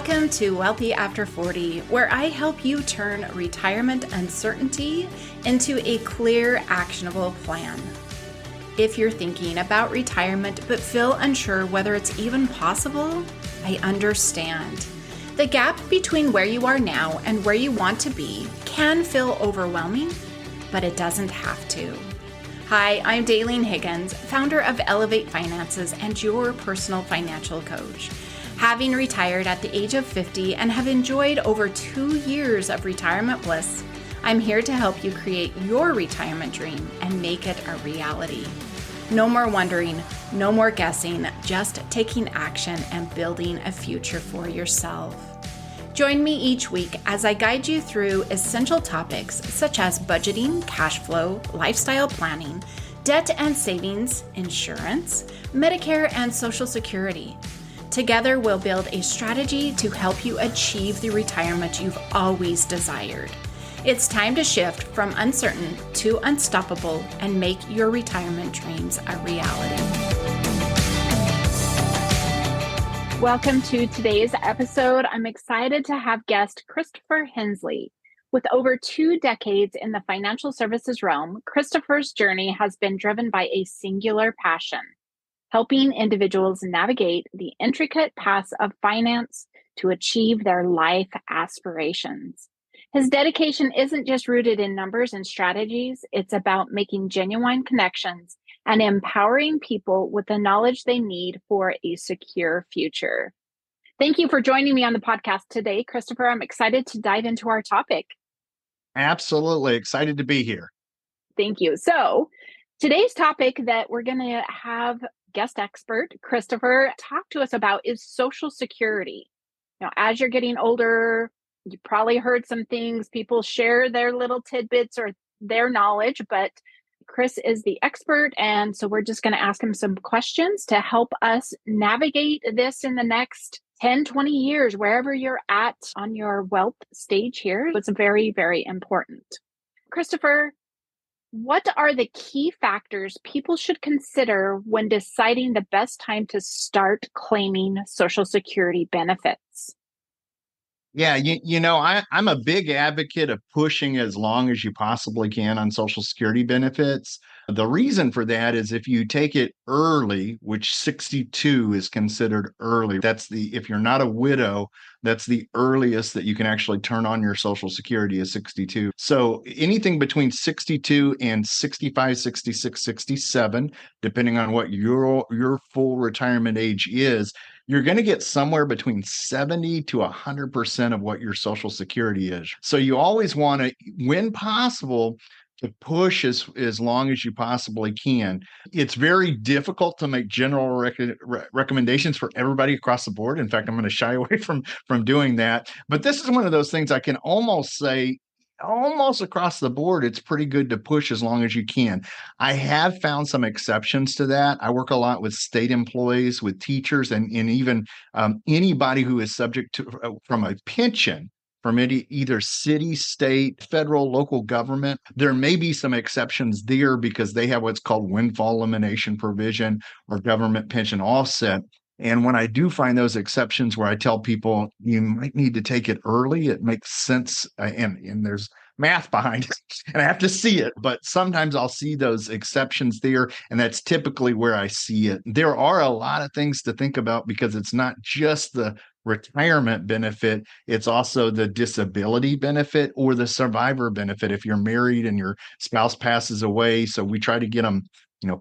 Welcome to Wealthy After 40, where I help you turn retirement uncertainty into a clear, actionable plan. If you're thinking about retirement but feel unsure whether it's even possible, I understand. The gap between where you are now and where you want to be can feel overwhelming, but it doesn't have to. Hi, I'm Daylene Higgins, founder of Elevate Finances and your personal financial coach. Having retired at the age of 50 and have enjoyed over 2 years of retirement bliss, I'm here to help you create your retirement dream and make it a reality. No more wondering, no more guessing, just taking action and building a future for yourself. Join me each week as I guide you through essential topics such as budgeting, cash flow, lifestyle planning, debt and savings, insurance, Medicare, and Social Security. Together, we'll build a strategy to help you achieve the retirement you've always desired. It's time to shift from uncertain to unstoppable and make your retirement dreams a reality. Welcome to today's episode. I'm excited to have guest Christopher Hensley. With over 2 decades in the financial services realm, Christopher's journey has been driven by a singular passion: helping individuals navigate the intricate paths of finance to achieve their life aspirations. His dedication isn't just rooted in numbers and strategies, it's about making genuine connections and empowering people with the knowledge they need for a secure future. Thank you for joining me on the podcast today, Christopher. I'm excited to dive into our topic. Absolutely excited to be here. Thank you. So, today's topic that we're going to have guest expert Christopher talk to us about is Social Security. Now, as you're getting older, you probably heard some things, people share their little tidbits or their knowledge, but Chris is the expert. And so we're just going to ask him some questions to help us navigate this in the next 10, 20 years, wherever you're at on your wealth stage here. It's very, very important. Christopher, what are the key factors people should consider when deciding the best time to start claiming Social Security benefits? Yeah, I'm a big advocate of pushing as long as you possibly can on Social Security benefits. The reason for that is if you take it early, which 62 is considered early, if you're not a widow, that's the earliest that you can actually turn on your Social Security is 62. So anything between 62 and 65, 66, 67, depending on what your full retirement age is, you're going to get somewhere between 70 to 100% of what your Social Security is. So you always want to, when possible, to push as long as you possibly can. It's very difficult to make general recommendations for everybody across the board. In fact, I'm going to shy away from doing that. But this is one of those things I can almost say, almost across the board, it's pretty good to push as long as you can. I have found some exceptions to that. I work a lot with state employees, with teachers, and even anybody who is subject to from a pension from either city, state, federal, local government. There may be some exceptions there because they have what's called windfall elimination provision or government pension offset. And when I do find those exceptions where I tell people you might need to take it early, it makes sense. And there's math behind it and I have to see it. But sometimes I'll see those exceptions there. And that's typically where I see it. There are a lot of things to think about because it's not just the retirement benefit, it's also the disability benefit or the survivor benefit if you're married and your spouse passes away. So we try to get them,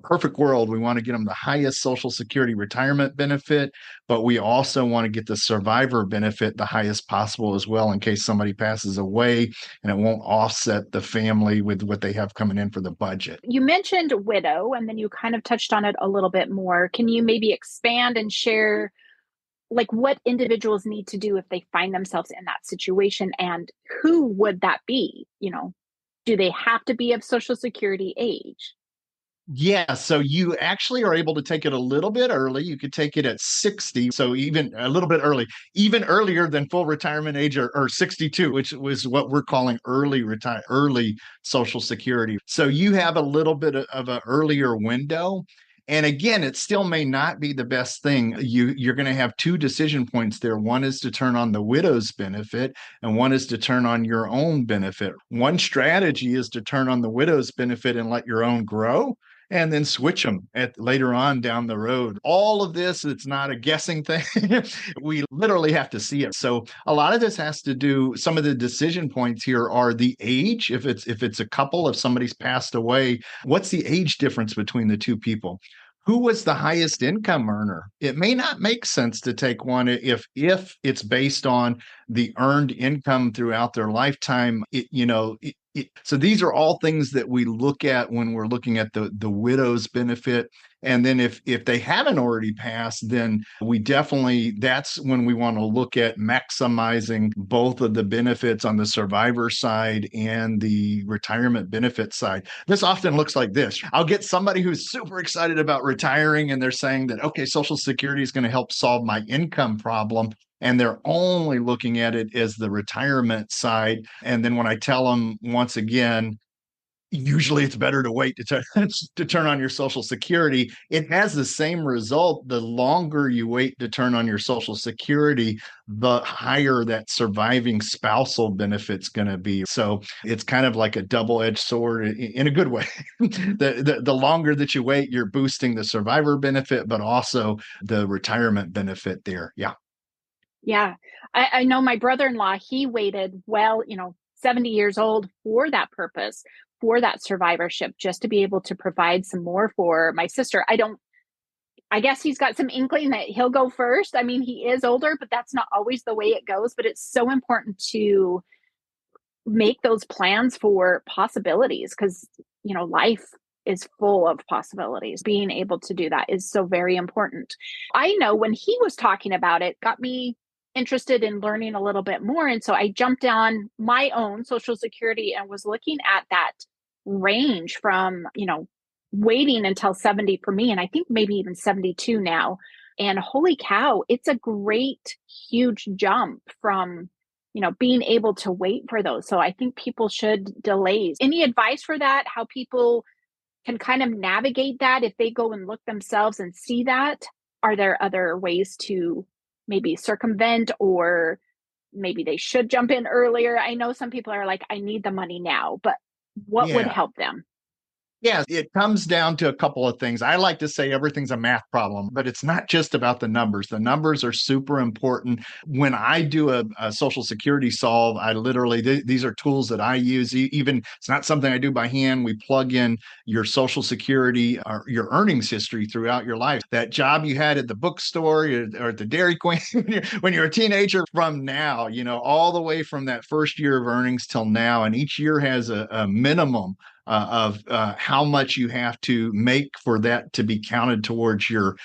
perfect world, we want to get them the highest Social Security retirement benefit, but we also want to get the survivor benefit the highest possible as well in case somebody passes away and it won't offset the family with what they have coming in for the budget. You mentioned widow, and then you kind of touched on it a little bit more. Can you maybe expand and share what individuals need to do if they find themselves in that situation, and who would that be? Do they have to be of Social Security age? Yeah, so you actually are able to take it a little bit early. You could take it at 60, so even a little bit early, even earlier than full retirement age or 62, which was what we're calling early Social Security. So you have a little bit of an earlier window. And again, it still may not be the best thing. You're going to have two decision points there. One is to turn on the widow's benefit, and one is to turn on your own benefit. One strategy is to turn on the widow's benefit and let your own grow, and then switch them later on down the road. All of this, it's not a guessing thing. We literally have to see it. So a lot of this has to do, some of the decision points here are the age. If it's a couple, if somebody's passed away, what's the age difference between the two people? Who was the highest income earner? It may not make sense to take one if it's based on the earned income throughout their lifetime. So these are all things that we look at when we're looking at the widow's benefit. And then if they haven't already passed, then that's when we want to look at maximizing both of the benefits on the survivor side and the retirement benefit side. This often looks like this. I'll get somebody who's super excited about retiring, and they're saying that, okay, Social Security is going to help solve my income problem. And they're only looking at it as the retirement side. And then when I tell them, once again, usually it's better to wait to turn on your Social Security. It has the same result. The longer you wait to turn on your Social Security, the higher that surviving spousal benefit's going to be. So it's kind of like a double-edged sword in a good way. The longer that you wait, you're boosting the survivor benefit, but also the retirement benefit there. Yeah. Yeah. I know my brother-in-law, he waited 70 years old for that purpose, for that survivorship, just to be able to provide some more for my sister. I guess he's got some inkling that he'll go first. I mean, he is older, but that's not always the way it goes. But it's so important to make those plans for possibilities, because, life is full of possibilities. Being able to do that is so very important. I know when he was talking about it, got me interested in learning a little bit more. And so I jumped on my own Social Security and was looking at that range from, waiting until 70 for me. And I think maybe even 72 now. And holy cow, it's a great, huge jump from, being able to wait for those. So I think people should delay. Any advice for that? How people can kind of navigate that if they go and look themselves and see that? Are there other ways to maybe circumvent, or maybe they should jump in earlier? I know some people are like, I need the money now, but what would Yeah. help them? Yeah, it comes down to a couple of things. I like to say everything's a math problem, but it's not just about the numbers. The numbers are super important. When I do a Social Security solve, I literally, these are tools that I use. Even it's not something I do by hand. We plug in your Social Security or your earnings history throughout your life. That job you had at the bookstore or at the Dairy Queen when you're a teenager, from now, all the way from that first year of earnings till now. And each year has a minimum of how much you have to make for that to be counted towards your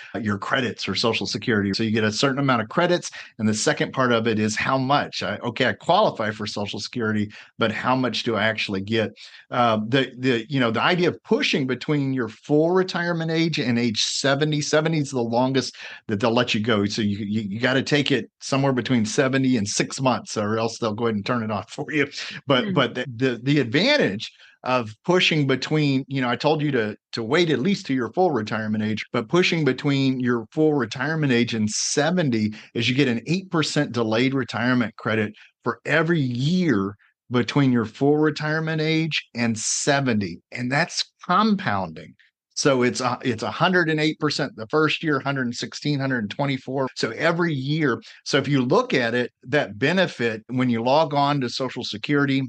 credits for Social Security. So you get a certain amount of credits, and the second part of it is how much. I qualify for Social Security, but how much do I actually get? The idea of pushing between your full retirement age and age 70. 70 is the longest that they'll let you go. So you got to take it somewhere between 70 and 6 months, or else they'll go ahead and turn it off for you. But the advantage of pushing between, I told you to wait at least to your full retirement age, but pushing between your full retirement age and 70 is you get an 8% delayed retirement credit for every year between your full retirement age and 70. And that's compounding. So it's 108% the first year, 116, 124. So every year. So if you look at it, that benefit, when you log on to Social Security,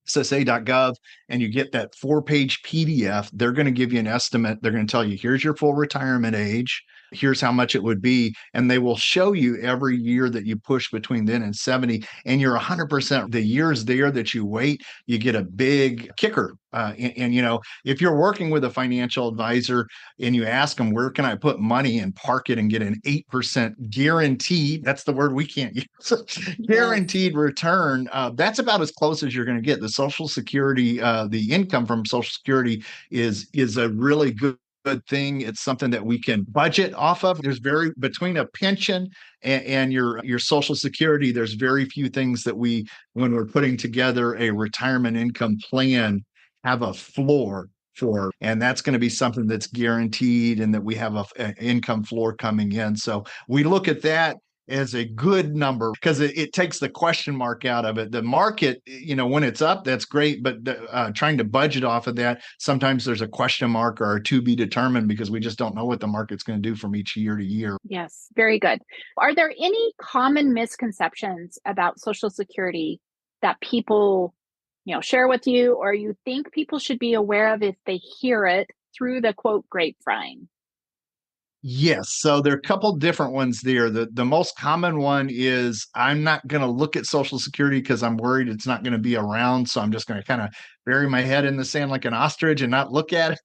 SSA.gov, and you get that 4-page PDF, they're going to give you an estimate. They're going to tell you, here's your full retirement age. Here's how much it would be. And they will show you every year that you push between then and 70. And you're 100%. The years there that you wait, you get a big kicker. If you're working with a financial advisor and you ask them, where can I put money and park it and get an 8% guaranteed, that's the word we can't use, guaranteed return, that's about as close as you're going to get. The Social Security, the income from Social Security is a really good thing. It's something that we can budget off of. Between a pension and your Social Security, there's very few things that when we're putting together a retirement income plan, have a floor for. And that's going to be something that's guaranteed and that we have an income floor coming in. So we look at that as a good number because it takes the question mark out of it. The market, when it's up, that's great. But trying to budget off of that, sometimes there's a question mark or a to be determined because we just don't know what the market's going to do from each year to year. Yes, very good. Are there any common misconceptions about Social Security that people, share with you, or you think people should be aware of if they hear it through the quote grapevine? Yes. So there are a couple different ones there. The most common one is I'm not going to look at Social Security because I'm worried it's not going to be around. So I'm just going to kind of bury my head in the sand like an ostrich and not look at it.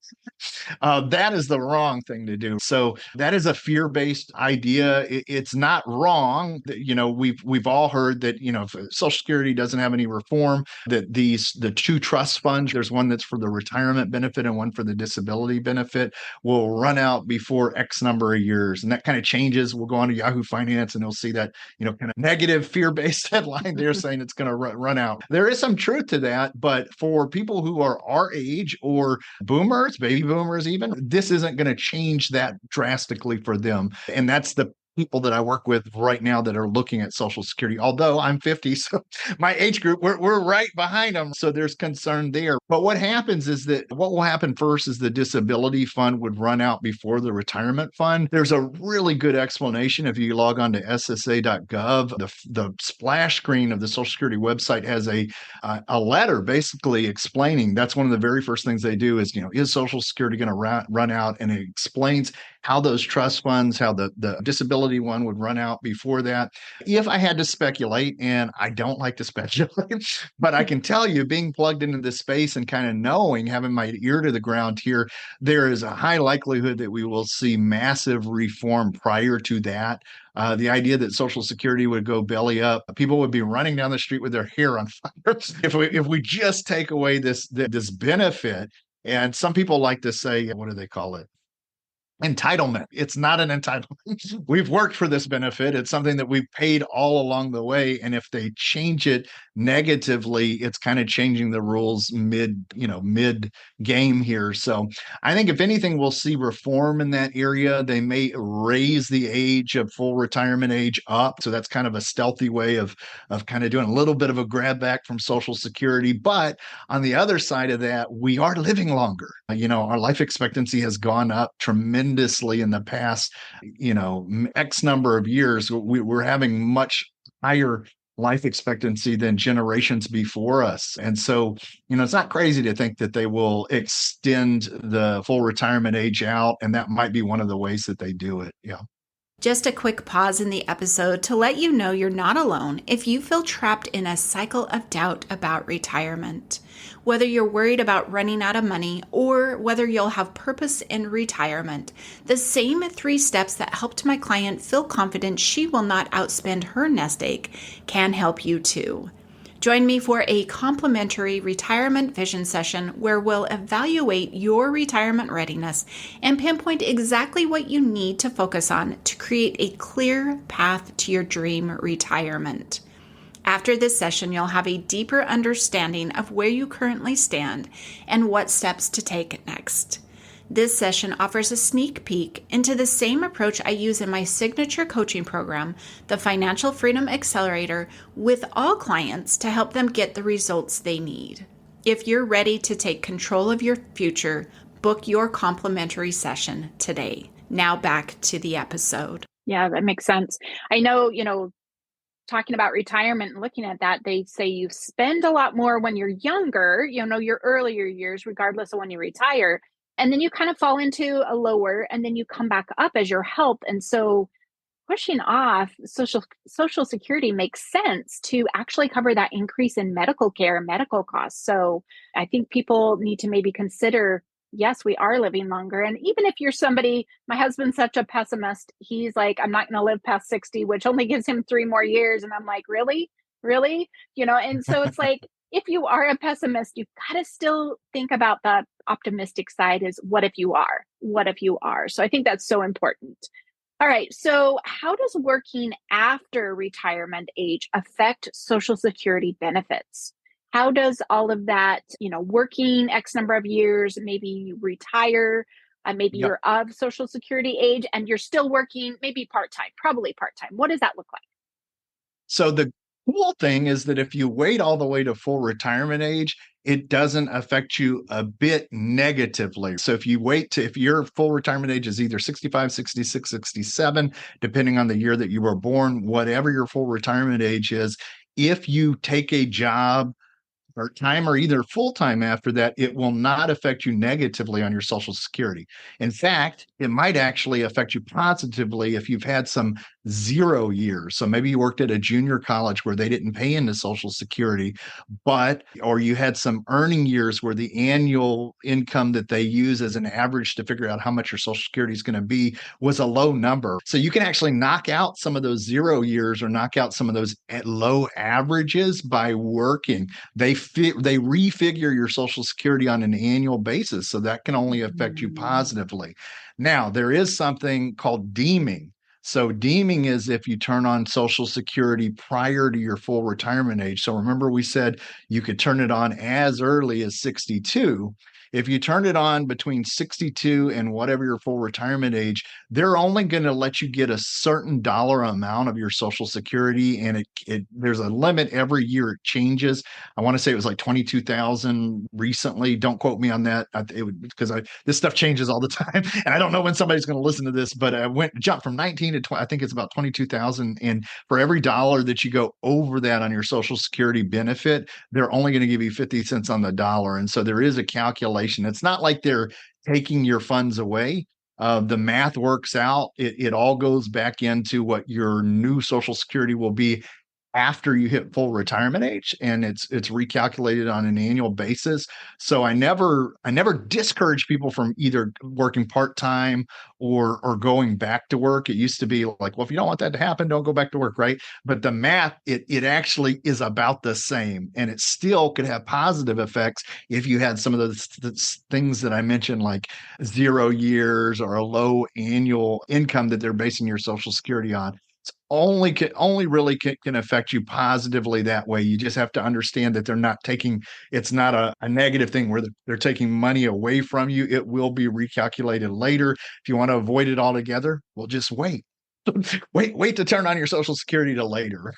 That is the wrong thing to do. So that is a fear-based idea. It's not wrong. We've all heard that if Social Security doesn't have any reform, that the two trust funds, there's one that's for the retirement benefit and one for the disability benefit, will run out before X number of years, and that kind of changes. We'll go on to Yahoo Finance and you'll see that kind of negative fear-based headline there saying it's going to run out. There is some truth to that, but for people who are our age or boomers, baby boomers even, this isn't going to change that drastically for them. And that's the people that I work with right now that are looking at Social Security. Although I'm 50, so my age group, we're right behind them. So there's concern there. But what happens is that what will happen first is the disability fund would run out before the retirement fund. There's a really good explanation if you log on to ssa.gov. The splash screen of the Social Security website has a letter basically explaining. That's one of the very first things they do is Social Security going to run out, and it explains how those trust funds, how the disability one would run out before that. If I had to speculate, and I don't like to speculate, but I can tell you, being plugged into this space and kind of knowing, having my ear to the ground here, there is a high likelihood that we will see massive reform prior to that. The idea that Social Security would go belly up, people would be running down the street with their hair on fire if we just take away this benefit. And some people like to say, what do they call it? Entitlement. It's not an entitlement. We've worked for this benefit. It's something that we've paid all along the way. And if they change it negatively, it's kind of changing the rules mid game here. So I think if anything, we'll see reform in that area. They may raise the age of full retirement age up. So that's kind of a stealthy way of kind of doing a little bit of a grab back from Social Security. But on the other side of that, we are living longer. Our life expectancy has gone up tremendously in the past, X number of years. We're having much higher life expectancy than generations before us. And so, it's not crazy to think that they will extend the full retirement age out. And that might be one of the ways that they do it. Yeah. Just a quick pause in the episode to let you know you're not alone if you feel trapped in a cycle of doubt about retirement. Whether you're worried about running out of money or whether you'll have purpose in retirement, the same 3 steps that helped my client feel confident she will not outspend her nest egg can help you too. Join me for a complimentary retirement vision session where we'll evaluate your retirement readiness and pinpoint exactly what you need to focus on to create a clear path to your dream retirement. After this session, you'll have a deeper understanding of where you currently stand and what steps to take next. This session offers a sneak peek into the same approach I use in my signature coaching program, the Financial Freedom Accelerator, with all clients to help them get the results they need. If you're ready to take control of your future, book your complimentary session today. Now back to the episode. Yeah, that makes sense. I know, talking about retirement and looking at that, they say you spend a lot more when you're younger, your earlier years, regardless of when you retire. And then you kind of fall into a lower, and then you come back up as your health. And so pushing off social security makes sense to actually cover that increase in medical care and medical costs. So I think people need to maybe consider, yes, we are living longer. And even if you're somebody, my husband's such a pessimist, he's like, I'm not going to live past 60, which only gives him 3 more years. And I'm like, really? And so it's like, if you are a pessimist, you've got to still think about the optimistic side is what if you are? What if you are? So I think that's so important. All right. So how does working after retirement age affect Social Security benefits? How does all of that, working X number of years, maybe you retire, maybe Yep. you're of Social Security age and you're still working, maybe part time, probably part time. What does that look like? So the cool thing is that if you wait all the way to full retirement age, it doesn't affect you a bit negatively. So if your full retirement age is either 65, 66, 67, depending on the year that you were born, whatever your full retirement age is, if you take a job part time or either full time after that, it will not affect you negatively on your Social Security. In fact, it might actually affect you positively if you've had some 0 years. So maybe you worked at a junior college where they didn't pay into Social Security, or you had some earning years where the annual income that they use as an average to figure out how much your Social Security is going to be was a low number. So you can actually knock out some of those 0 years or knock out some of those low averages by working. They refigure your Social Security on an annual basis, so that can only affect you positively. Now, there is something called deeming. So deeming is if you turn on Social Security prior to your full retirement age. So remember we said you could turn it on as early as 62. If you turn it on between 62 and whatever your full retirement age, they're only going to let you get a certain dollar amount of your Social Security, and there's a limit every year. It changes. I want to say it was like 22,000 recently. Don't quote me on that. Because this stuff changes all the time, and I don't know when somebody's going to listen to this. But I jumped from 19 to 20. I think it's about 22,000, and for every dollar that you go over that on your Social Security benefit, they're only going to give you 50 cents on the dollar. And so there is a calculation. It's not like they're taking your funds away. The math works out. It all goes back into what your new Social Security will be after you hit full retirement age, and it's recalculated on an annual basis. So I never discourage people from either working part-time or going back to work. It used to be like, well, if you don't want that to happen, don't go back to work, right? But the math, it actually is about the same, and it still could have positive effects if you had some of those things that I mentioned, like 0 years or a low annual income that they're basing your Social Security on. Only really can affect you positively that way. You just have to understand that it's not a negative thing where they're taking money away from you. It will be recalculated later. If you want to avoid it altogether, well, just wait. Wait to turn on your Social Security to later.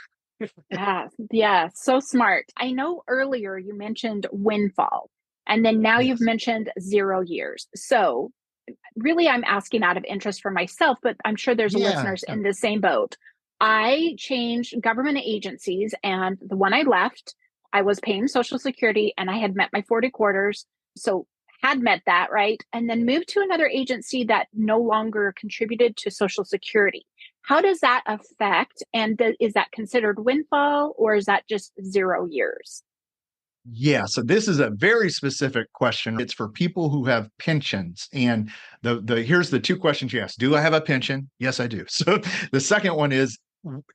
Yeah, yeah, so smart. I know earlier you mentioned Windfall, and then now you've Yes. mentioned 0 years. So, really, I'm asking out of interest for myself, but I'm sure there's Yeah. listeners in the same boat. I changed government agencies, and the one I left, I was paying Social Security and I had met my 40 quarters. So, had met that, right? And then moved to another agency that no longer contributed to Social Security. How does that affect? And is that considered windfall or is that just 0 years? Yeah, so this is a very specific question. It's for people who have pensions. And the here's the two questions you ask. Do I have a pension? Yes, I do. So the second one is,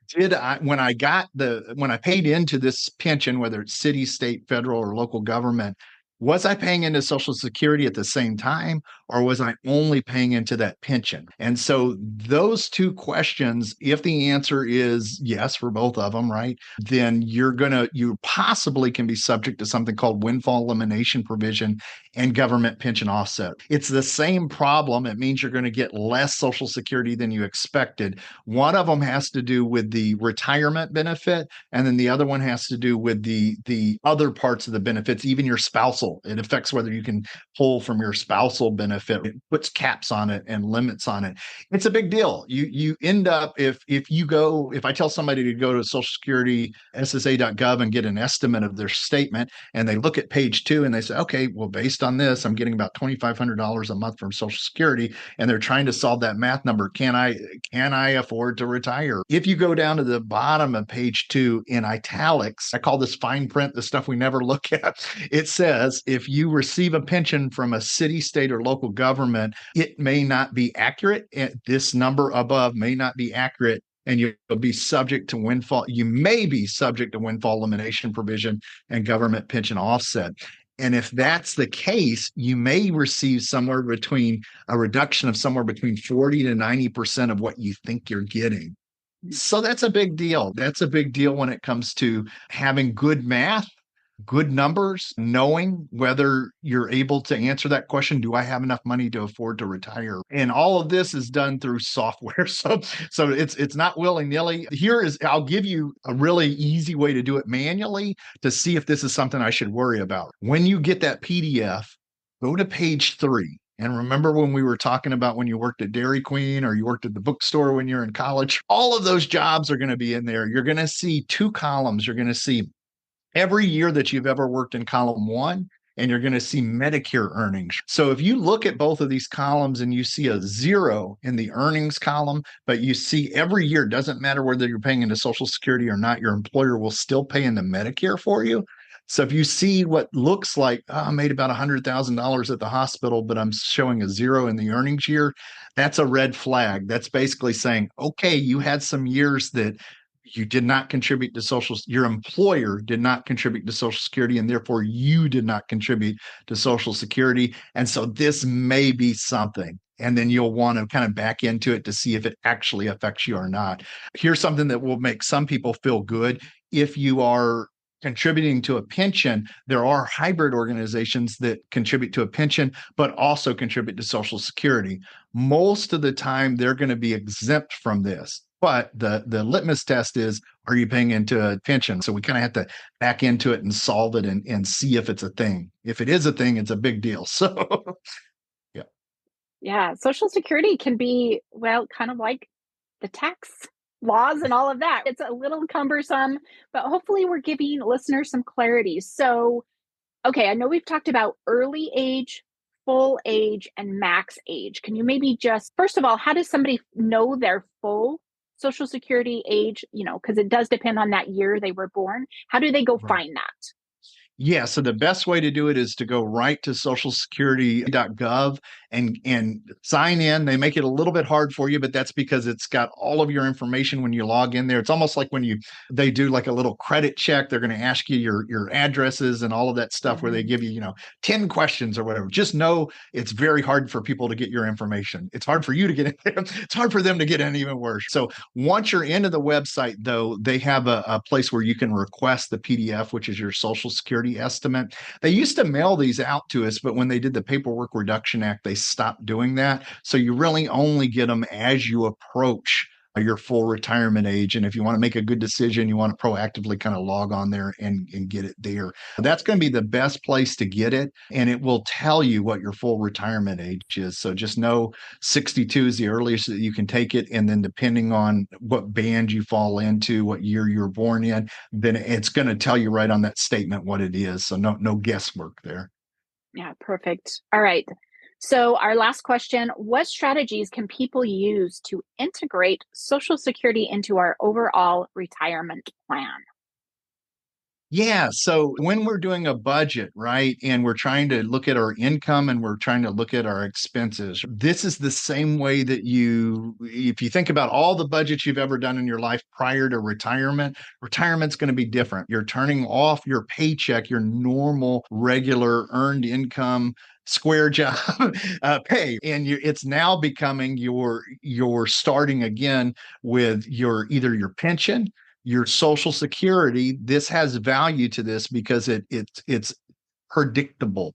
did I when I paid into this pension, whether it's city, state, federal, or local government, was I paying into Social Security at the same time, or was I only paying into that pension? And so those two questions, if the answer is yes for both of them, right, then you possibly can be subject to something called windfall elimination provision and government pension offset. It's the same problem. It means you're going to get less Social Security than you expected. One of them has to do with the retirement benefit, and then the other one has to do with the other parts of the benefits, even your spousal. It affects whether you can pull from your spousal benefit. It puts caps on it and limits on it. It's a big deal. You end up, if I tell somebody to go to Social Security SSA.gov and get an estimate of their statement, and they look at page 2 and they say, okay, well, based on this, I'm getting about $2,500 a month from Social Security, and they're trying to solve that math number. Can I afford to retire? If you go down to the bottom of page 2 in italics, I call this fine print, the stuff we never look at. It says if you receive a pension from a city, state, or local government, it may not be accurate. This number above may not be accurate, and you'll be subject to windfall. You may be subject to windfall elimination provision and government pension offset. And if that's the case, you may receive a reduction of somewhere between 40 to 90% of what you think you're getting. So that's a big deal. That's a big deal when it comes to having good math. good numbers, knowing whether you're able to answer that question, do I have enough money to afford to retire? And all of this is done through software. So it's not willy-nilly. I'll give you a really easy way to do it manually to see if this is something I should worry about. When you get that PDF, go to page 3. And remember when we were talking about when you worked at Dairy Queen or you worked at the bookstore when you're in college? All of those jobs are going to be in there. You're going to see 2 columns. You're going to see every year that you've ever worked in column 1, and you're going to see Medicare earnings. So if you look at both of these columns and you see a 0 in the earnings column, but you see every year, doesn't matter whether you're paying into Social Security or not, your employer will still pay into Medicare for you. So if you see what looks like, I made about $100,000 at the hospital, but I'm showing a 0 in the earnings year, that's a red flag. That's basically saying, okay, you had some years that you did not contribute to your employer did not contribute to Social Security, and therefore you did not contribute to Social Security. And so this may be something. And then you'll want to kind of back into it to see if it actually affects you or not. Here's something that will make some people feel good. If you are contributing to a pension, there are hybrid organizations that contribute to a pension, but also contribute to Social Security. Most of the time, they're going to be exempt from this. But the litmus test is, are you paying into a pension? So we kind of have to back into it and solve it and see if it's a thing. If it is a thing, it's a big deal. So, yeah. Yeah, Social Security can be, well, kind of like the tax laws and all of that. It's a little cumbersome, but hopefully we're giving listeners some clarity. So, okay, I know we've talked about early age, full age, and max age. Can you maybe just, first of all, how does somebody know their full Social Security age? Because it does depend on that year they were born. How do they go Right. find that? Yeah, so the best way to do it is to go right to socialsecurity.gov and sign in. They make it a little bit hard for you, but that's because it's got all of your information when you log in there. It's almost like when they do like a little credit check. They're going to ask you your addresses and all of that stuff where they give you, 10 questions or whatever. Just know it's very hard for people to get your information. It's hard for you to get in there. It's hard for them to get in even worse. So once you're into the website, though, they have a place where you can request the PDF, which is your Social Security estimate. They used to mail these out to us, but when they did the Paperwork Reduction Act, they stopped doing that. So you really only get them as you approach your full retirement age. And if you want to make a good decision, you want to proactively kind of log on there and get it there. That's going to be the best place to get it. And it will tell you what your full retirement age is. So just know 62 is the earliest that you can take it. And then depending on what band you fall into, what year you were born in, then it's going to tell you right on that statement what it is. So no guesswork there. Yeah, perfect. All right. So, our last question: what strategies can people use to integrate Social Security into our overall retirement plan? Yeah. So when we're doing a budget, right, and we're trying to look at our income and we're trying to look at our expenses, this is the same way that if you think about all the budgets you've ever done in your life prior to retirement, retirement's going to be different. You're turning off your paycheck, your normal, regular earned income square job pay, and it's now becoming you're starting again with either your pension, your Social Security. This has value to this because it's predictable.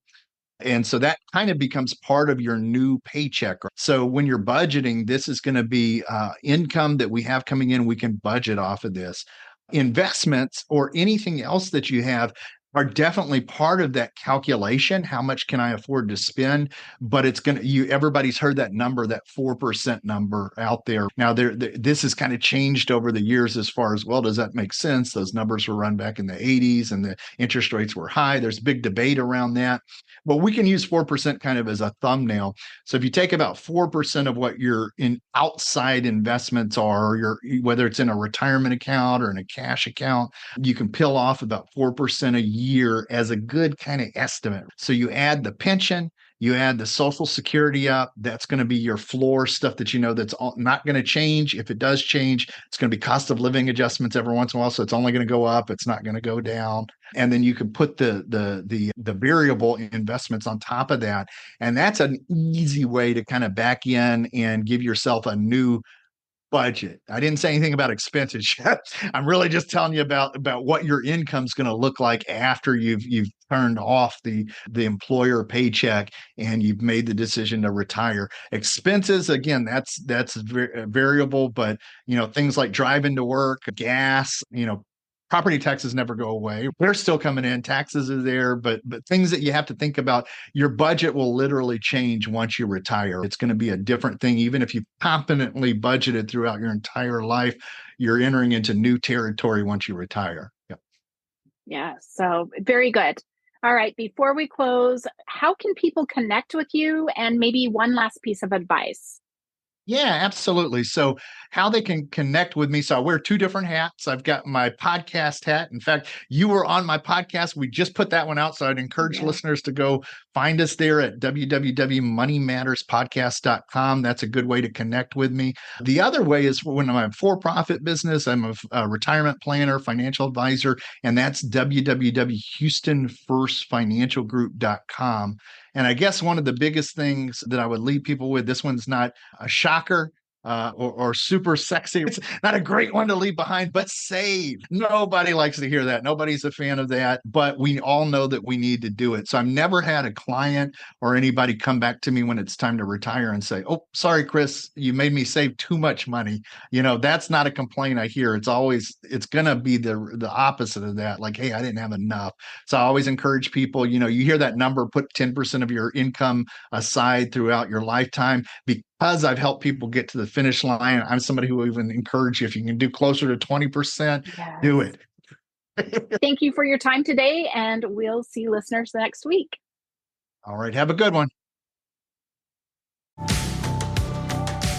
And so that kind of becomes part of your new paycheck. So when you're budgeting, this is going to be income that we have coming in. We can budget off of this. Investments or anything else that you have are definitely part of that calculation. How much can I afford to spend? But everybody's heard that number, that 4% number out there. Now this has kind of changed over the years as far as, well, does that make sense? Those numbers were run back in the 80s and the interest rates were high. There's big debate around that. But we can use 4% kind of as a thumbnail. So if you take about 4% of what your outside investments are, whether it's in a retirement account or in a cash account, you can peel off about 4% a year as a good kind of estimate. So you add the pension, you add the Social Security up. That's going to be your floor stuff that that's not going to change. If it does change, it's going to be cost of living adjustments every once in a while. So it's only going to go up. It's not going to go down. And then you can put the variable investments on top of that. And that's an easy way to kind of back in and give yourself a new budget. I didn't say anything about expenses yet. I'm really just telling you about what your income's going to look like after you've turned off the employer paycheck and you've made the decision to retire. Expenses, again, that's variable, but things like driving to work, gas, property taxes never go away. They're still coming in. Taxes are there, but things that you have to think about, your budget will literally change once you retire. It's going to be a different thing. Even if you confidently budgeted throughout your entire life, you're entering into new territory once you retire. Yep. Yeah, so very good. All right, before we close, how can people connect with you? And maybe one last piece of advice. Yeah, absolutely. So, how they can connect with me. So, I wear two different hats. I've got my podcast hat. In fact, you were on my podcast. We just put that one out. So, I'd encourage Yeah. listeners to go find us there at www.moneymatterspodcast.com. That's a good way to connect with me. The other way is when I'm a for profit business, I'm a retirement planner, financial advisor, and that's www.houstonfirstfinancialgroup.com. And I guess one of the biggest things that I would leave people with, this one's not a shocker or super sexy. It's not a great one to leave behind, but save. Nobody likes to hear that. Nobody's a fan of that, but we all know that we need to do it. So I've never had a client or anybody come back to me when it's time to retire and say, "Oh, sorry, Chris, you made me save too much money." That's not a complaint I hear. It's going to be the opposite of that. Like, "Hey, I didn't have enough." So I always encourage people, you hear that number, put 10% of your income aside throughout your lifetime. Because I've helped people get to the finish line, I'm somebody who will even encourage you, if you can do closer to 20%, do Yes. it. Thank you for your time today, and we'll see listeners next week. All right. Have a good one.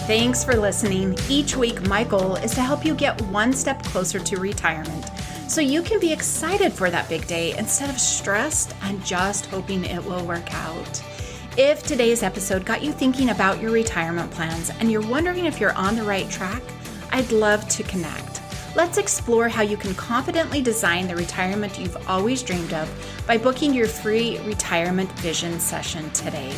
Thanks for listening. Each week, my goal is to help you get one step closer to retirement so you can be excited for that big day instead of stressed and just hoping it will work out. If today's episode got you thinking about your retirement plans and you're wondering if you're on the right track, I'd love to connect. Let's explore how you can confidently design the retirement you've always dreamed of by booking your free retirement vision session today.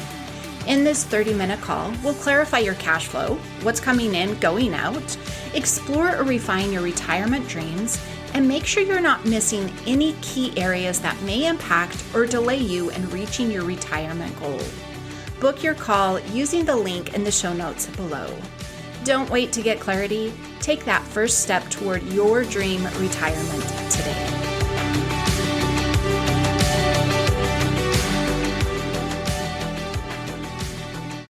In this 30-minute call, we'll clarify your cash flow, what's coming in, going out, explore or refine your retirement dreams, and make sure you're not missing any key areas that may impact or delay you in reaching your retirement goal. Book your call using the link in the show notes below. Don't wait to get clarity. Take that first step toward your dream retirement today.